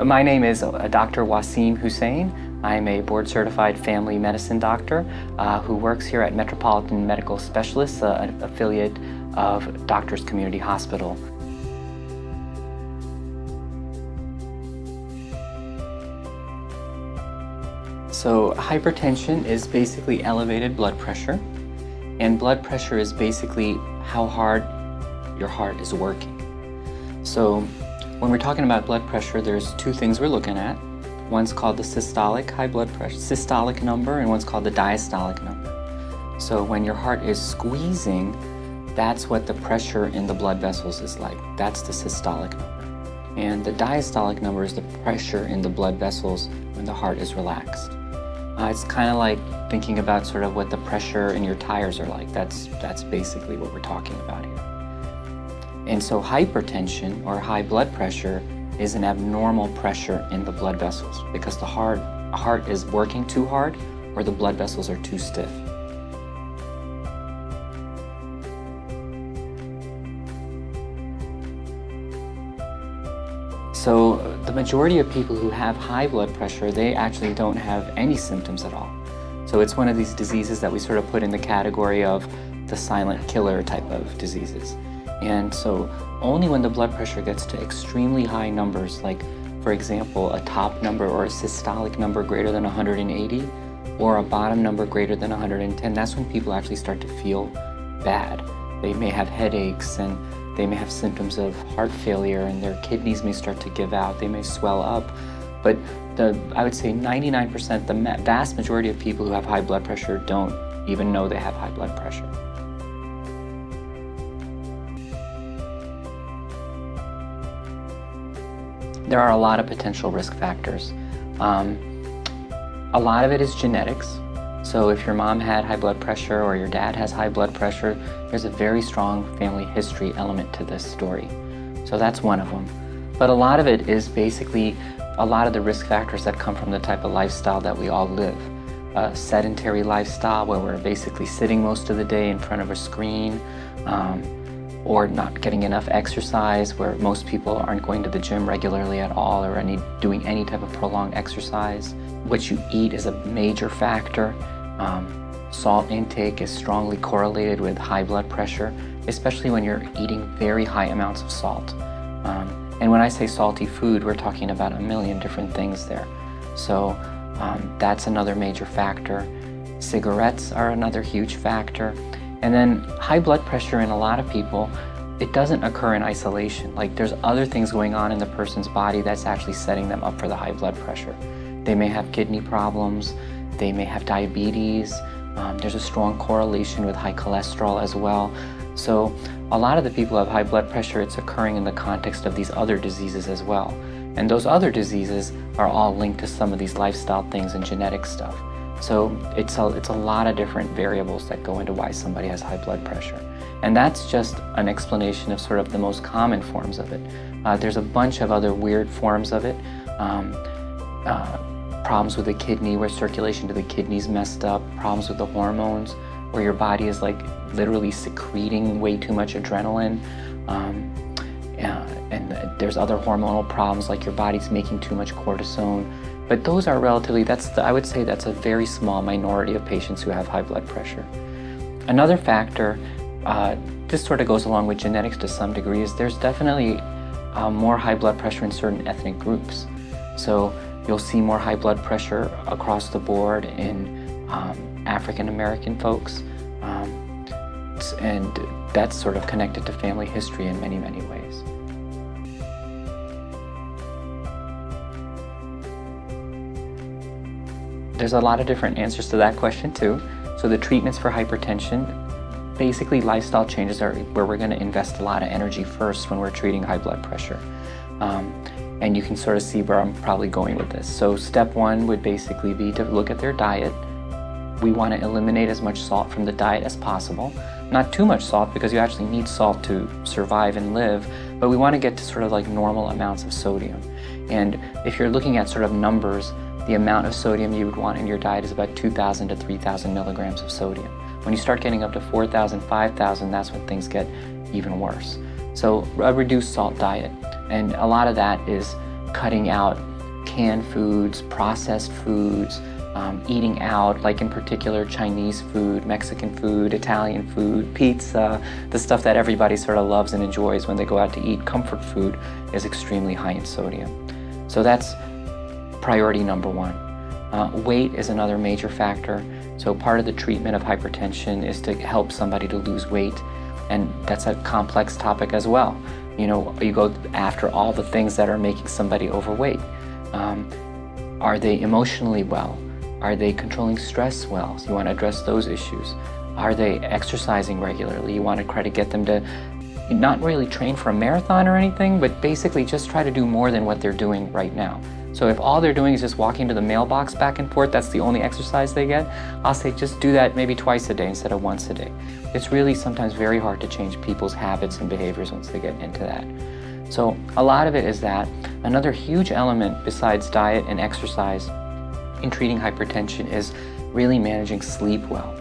My name is Dr. Waseem Hussain. I'm a board-certified family medicine doctor who works here at Metropolitan Medical Specialists, an affiliate of Doctors Community Hospital. So hypertension is basically elevated blood pressure, and blood pressure is basically how hard your heart is working. So when we're talking about blood pressure, there's two things we're looking at. One's called the systolic high blood pressure, systolic number, and one's called the diastolic number. So when your heart is squeezing, that's what the pressure in the blood vessels is like. That's the systolic number. And the diastolic number is the pressure in the blood vessels when the heart is relaxed. It's kind of like thinking about sort of what the pressure in your tires are like. That's basically what we're talking about here. And so hypertension, or high blood pressure, is an abnormal pressure in the blood vessels because the heart is working too hard or the blood vessels are too stiff. So the majority of people who have high blood pressure, they actually don't have any symptoms at all. So it's one of these diseases that we sort of put in the category of the silent killer type of diseases. And so only when the blood pressure gets to extremely high numbers, like for example, a top number or a systolic number greater than 180 or a bottom number greater than 110, that's when people actually start to feel bad. They may have headaches and they may have symptoms of heart failure and their kidneys may start to give out, they may swell up. But I would say 99%, the vast majority of people who have high blood pressure don't even know they have high blood pressure. There are a lot of potential risk factors. A lot of it is genetics. So if your mom had high blood pressure or your dad has high blood pressure, there's a very strong family history element to this story. So that's one of them. But a lot of it is basically a lot of the risk factors that come from the type of lifestyle that we all live. A sedentary lifestyle where we're basically sitting most of the day in front of a screen, or not getting enough exercise, where most people aren't going to the gym regularly at all or doing any type of prolonged exercise. What you eat is a major factor. Salt intake is strongly correlated with high blood pressure, especially when you're eating very high amounts of salt. And when I say salty food, we're talking about a million different things there. So that's another major factor. Cigarettes are another huge factor. And then high blood pressure in a lot of people, it doesn't occur in isolation. Like there's other things going on in the person's body that's actually setting them up for the high blood pressure. They may have kidney problems, they may have diabetes, there's a strong correlation with high cholesterol as well. So a lot of the people who have high blood pressure, it's occurring in the context of these other diseases as well. And those other diseases are all linked to some of these lifestyle things and genetic stuff. So it's a lot of different variables that go into why somebody has high blood pressure. And that's just an explanation of sort of the most common forms of it. There's a bunch of other weird forms of it. Problems with the kidney, where circulation to the kidney's messed up, problems with the hormones, where your body is like literally secreting way too much adrenaline. And there's other hormonal problems like your body's making too much cortisone. But those are relatively, I would say that's a very small minority of patients who have high blood pressure. Another factor, this sort of goes along with genetics to some degree, is there's definitely more high blood pressure in certain ethnic groups. So you'll see more high blood pressure across the board in African American folks. And that's sort of connected to family history in many, many ways. There's a lot of different answers to that question too. So the treatments for hypertension, basically lifestyle changes are where we're going to invest a lot of energy first when we're treating high blood pressure. And you can sort of see where I'm probably going with this. So step one would basically be to look at their diet. We want to eliminate as much salt from the diet as possible. Not too much salt because you actually need salt to survive and live, but we want to get to sort of like normal amounts of sodium. And if you're looking at sort of numbers, the amount of sodium you would want in your diet is about 2,000 to 3,000 milligrams of sodium. When you start getting up to 4,000, 5,000, that's when things get even worse. So a reduced salt diet. And a lot of that is cutting out canned foods, processed foods, eating out, like in particular Chinese food, Mexican food, Italian food, pizza, the stuff that everybody sort of loves and enjoys when they go out to eat. Comfort food is extremely high in sodium. So that's priority number one. Weight is another major factor. So part of the treatment of hypertension is to help somebody to lose weight, and that's a complex topic as well. You know, you go after all the things that are making somebody overweight. Are they emotionally well? Are they controlling stress well? So you want to address those issues. Are they exercising regularly? You want to try to get them to not really train for a marathon or anything, but basically just try to do more than what they're doing right now. So if all they're doing is just walking to the mailbox back and forth, that's the only exercise they get, I'll say just do that maybe twice a day instead of once a day. It's really sometimes very hard to change people's habits and behaviors once they get into that. So a lot of it is that. Another huge element besides diet and exercise in treating hypertension is really managing sleep well.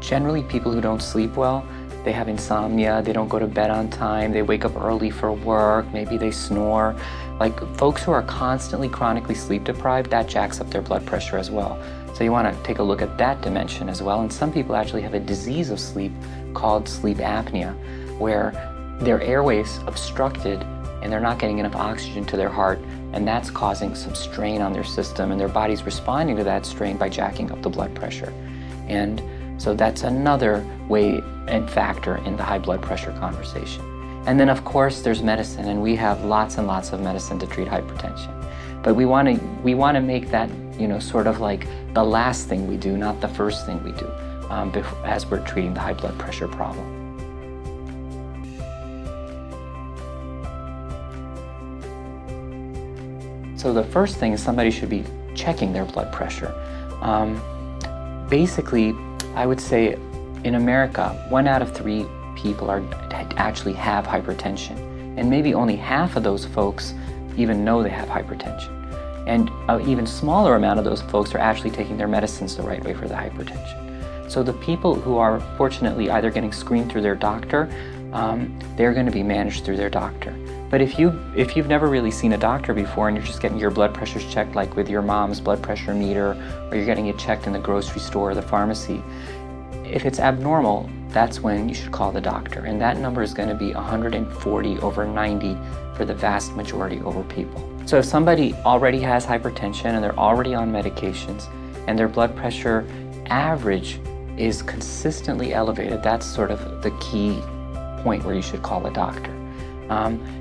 Generally, people who don't sleep well, they have insomnia, they don't go to bed on time, they wake up early for work, maybe they snore. Like folks who are constantly chronically sleep deprived, that jacks up their blood pressure as well. So you want to take a look at that dimension as well. And some people actually have a disease of sleep called sleep apnea, where their airways obstructed and they're not getting enough oxygen to their heart, and that's causing some strain on their system, and their body's responding to that strain by jacking up the blood pressure. And so that's another way and factor in the high blood pressure conversation. And then of course there's medicine, and we have lots and lots of medicine to treat hypertension. But we want to make that, you know, sort of like the last thing we do, not the first thing we do, as we're treating the high blood pressure problem. So the first thing is somebody should be checking their blood pressure. Basically, I would say in America, 1 out of 3 people actually have hypertension, and maybe only half of those folks even know they have hypertension. And an even smaller amount of those folks are actually taking their medicines the right way for the hypertension. So the people who are fortunately either getting screened through their doctor, they're going to be managed through their doctor. But if you've never really seen a doctor before and you're just getting your blood pressures checked, like with your mom's blood pressure meter, or you're getting it checked in the grocery store or the pharmacy, if it's abnormal, that's when you should call the doctor. And that number is going to be 140 over 90 for the vast majority of people. So if somebody already has hypertension and they're already on medications and their blood pressure average is consistently elevated, that's sort of the key point where you should call a doctor.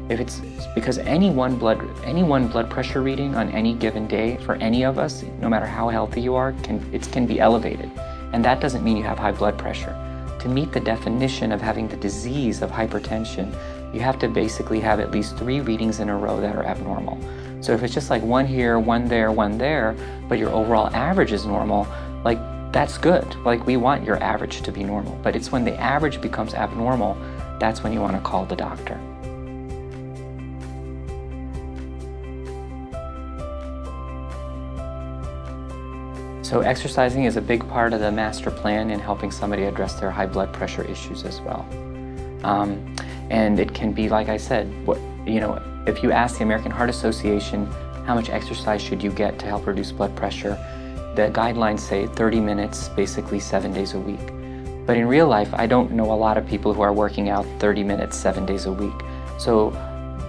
If it's because any one blood pressure reading on any given day for any of us, no matter how healthy you are, can be elevated. And that doesn't mean you have high blood pressure. To meet the definition of having the disease of hypertension, you have to basically have at least 3 readings in a row that are abnormal. So if it's just like 1 here, 1 there, 1 there, but your overall average is normal, like that's good. Like we want your average to be normal. But it's when the average becomes abnormal, that's when you want to call the doctor. So exercising is a big part of the master plan in helping somebody address their high blood pressure issues as well. And it can be, like I said, if you ask the American Heart Association how much exercise should you get to help reduce blood pressure, the guidelines say 30 minutes, basically 7 days a week. But in real life, I don't know a lot of people who are working out 30 minutes, 7 days a week. So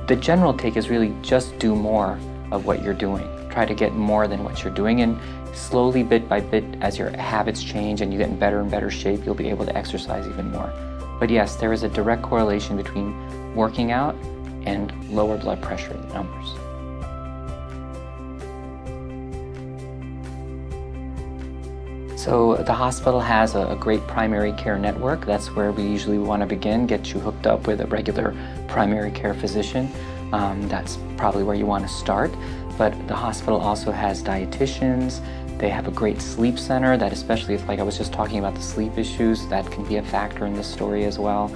the general take is really just do more of what you're doing. Try to get more than what you're doing, and slowly, bit by bit, as your habits change and you get in better and better shape, you'll be able to exercise even more. But yes, there is a direct correlation between working out and lower blood pressure numbers. So the hospital has a great primary care network. That's where we usually want to begin, get you hooked up with a regular primary care physician. That's probably where you want to start. But the hospital also has dietitians. They have a great sleep center that, especially if, like I was just talking about the sleep issues, that can be a factor in this story as well.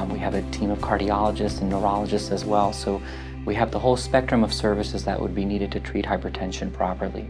We have a team of cardiologists and neurologists as well. So we have the whole spectrum of services that would be needed to treat hypertension properly.